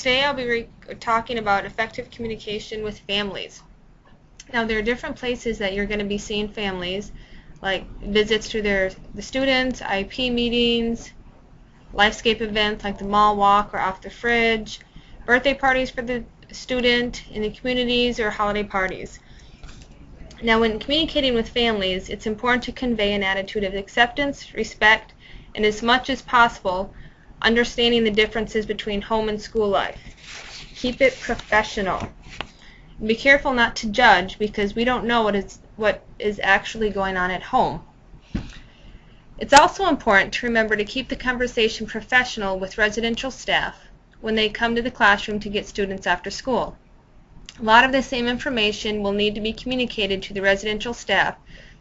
today I'll be talking about effective communication with families. Now, there are different places that you're going to be seeing families, like visits to the students, IEP meetings, Lifescape events like the mall walk or off the fridge, birthday parties for the student in the communities, or holiday parties. Now, when communicating with families, it's important to convey an attitude of acceptance, respect, and as much as possible, understanding the differences between home and school life. Keep it professional. Be careful not to judge, because we don't know what is actually going on at home. It's also important to remember to keep the conversation professional with residential staff when they come to the classroom to get students after school. A lot of the same information will need to be communicated to the residential staff,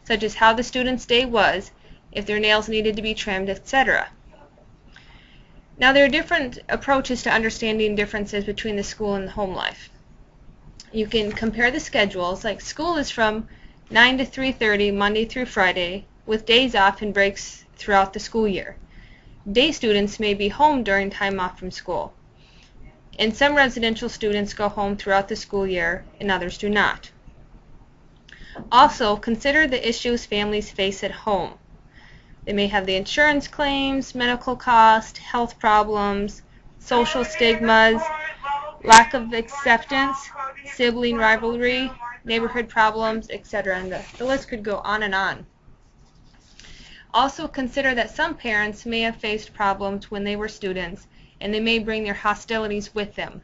such as how the student's day was, if their nails needed to be trimmed, etc. Now, there are different approaches to understanding differences between the school and the home life. You can compare the schedules, like school is from 9 to 3:30 Monday through Friday, with days off and breaks throughout the school year. Day students may be home during time off from school. And some residential students go home throughout the school year, and others do not. Also, consider the issues families face at home. They may have the insurance claims, medical costs, health problems, social stigmas, lack of acceptance, sibling rivalry, neighborhood problems, etc. And the list could go on and on. Also, consider that some parents may have faced problems when they were students, and they may bring their hostilities with them.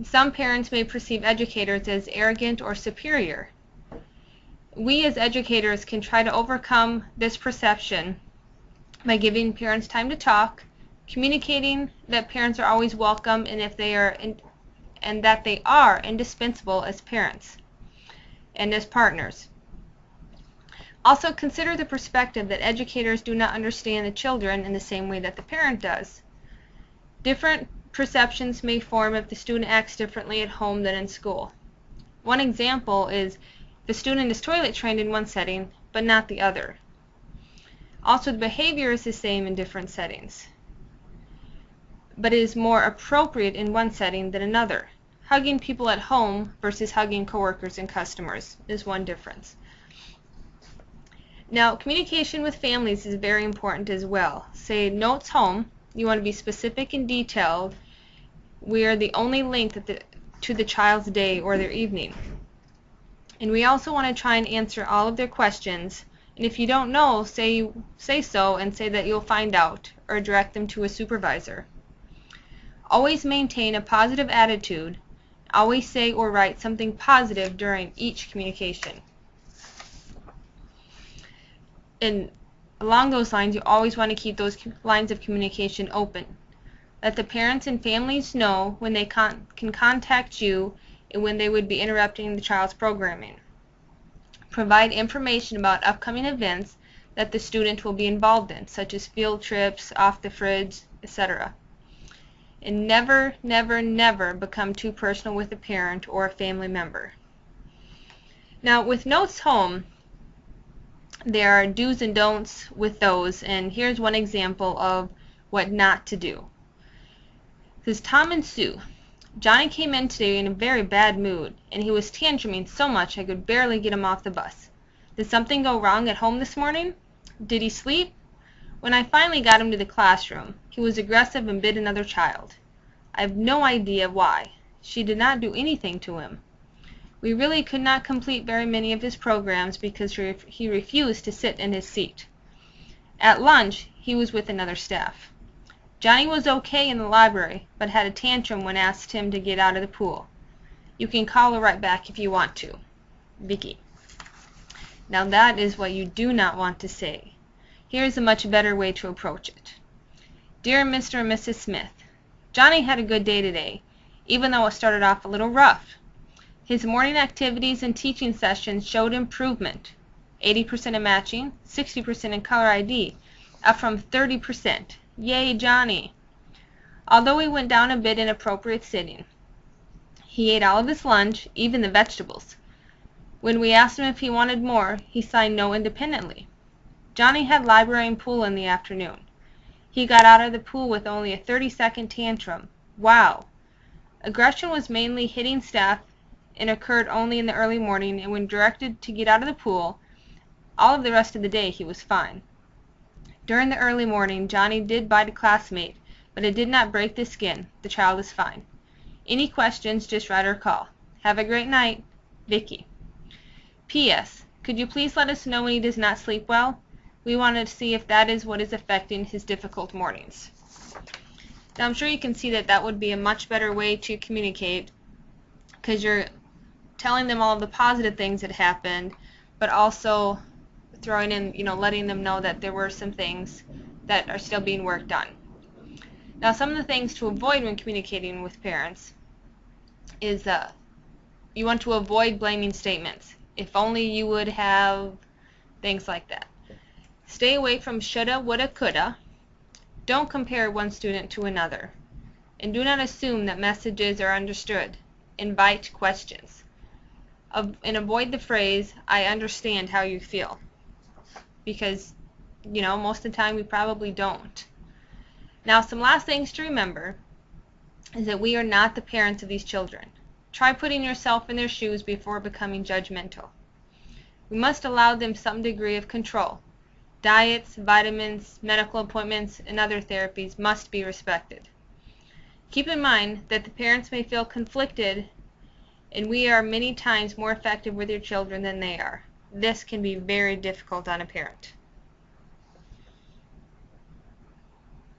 Some parents may perceive educators as arrogant or superior. We as educators can try to overcome this perception by giving parents time to talk, communicating that parents are always welcome, and that they are indispensable as parents and as partners. Also, consider the perspective that educators do not understand the children in the same way that the parent does. Different perceptions may form if the student acts differently at home than in school. One example is the student is toilet trained in one setting, but not the other. Also, the behavior is the same in different settings, but it is more appropriate in one setting than another. Hugging people at home versus hugging coworkers and customers is one difference. Now, communication with families is very important as well. Say notes home. You want to be specific and detailed. We are the only link to the child's day or their evening. And we also want to try and answer all of their questions. And if you don't know, say so and say that you'll find out, or direct them to a supervisor. Always maintain a positive attitude. Always say or write something positive during each communication. And along those lines, you always want to keep those lines of communication open. Let the parents and families know when they can contact you and when they would be interrupting the child's programming. Provide information about upcoming events that the student will be involved in, such as field trips, off the fridge, etc. And never, never, never become too personal with a parent or a family member. Now, with notes home, there are do's and don'ts with those, and here's one example of what not to do. This is Tom and Sue. Johnny came in today in a very bad mood, and he was tantruming so much I could barely get him off the bus. Did something go wrong at home this morning? Did he sleep? When I finally got him to the classroom, he was aggressive and bit another child. I have no idea why. She did not do anything to him. We really could not complete very many of his programs because he refused to sit in his seat. At lunch, he was with another staff. Johnny was okay in the library, but had a tantrum when asked him to get out of the pool. You can call her right back if you want to. Vicky. Now that is what you do not want to say. Here is a much better way to approach it. Dear Mr. and Mrs. Smith, Johnny had a good day today, even though it started off a little rough. His morning activities and teaching sessions showed improvement. 80% in matching, 60% in color ID, up from 30%. Yay, Johnny! Although he went down a bit in appropriate sitting. He ate all of his lunch, even the vegetables. When we asked him if he wanted more, he signed no independently. Johnny had library and pool in the afternoon. He got out of the pool with only a 30-second tantrum, Wow. Aggression was mainly hitting staff and occurred only in the early morning, and when directed to get out of the pool, all of the rest of the day he was fine. During the early morning, Johnny did bite a classmate, but it did not break the skin. The child is fine. Any questions, just write or call. Have a great night. Vicky. P.S. Could you please let us know when he does not sleep well? We want to see if that is what is affecting his difficult mornings. Now I'm sure you can see that that would be a much better way to communicate, because you're telling them all of the positive things that happened, but also throwing in, letting them know that there were some things that are still being worked on. Now, some of the things to avoid when communicating with parents is you want to avoid blaming statements. If only you would have, things like that. Stay away from shoulda, woulda, coulda. Don't compare one student to another. And do not assume that messages are understood. Invite questions. And avoid the phrase, I understand how you feel. Because, most of the time we probably don't. Now, some last things to remember is that we are not the parents of these children. Try putting yourself in their shoes before becoming judgmental. We must allow them some degree of control. Diets, vitamins, medical appointments, and other therapies must be respected. Keep in mind that the parents may feel conflicted, and we are many times more effective with your children than they are. This can be very difficult on a parent.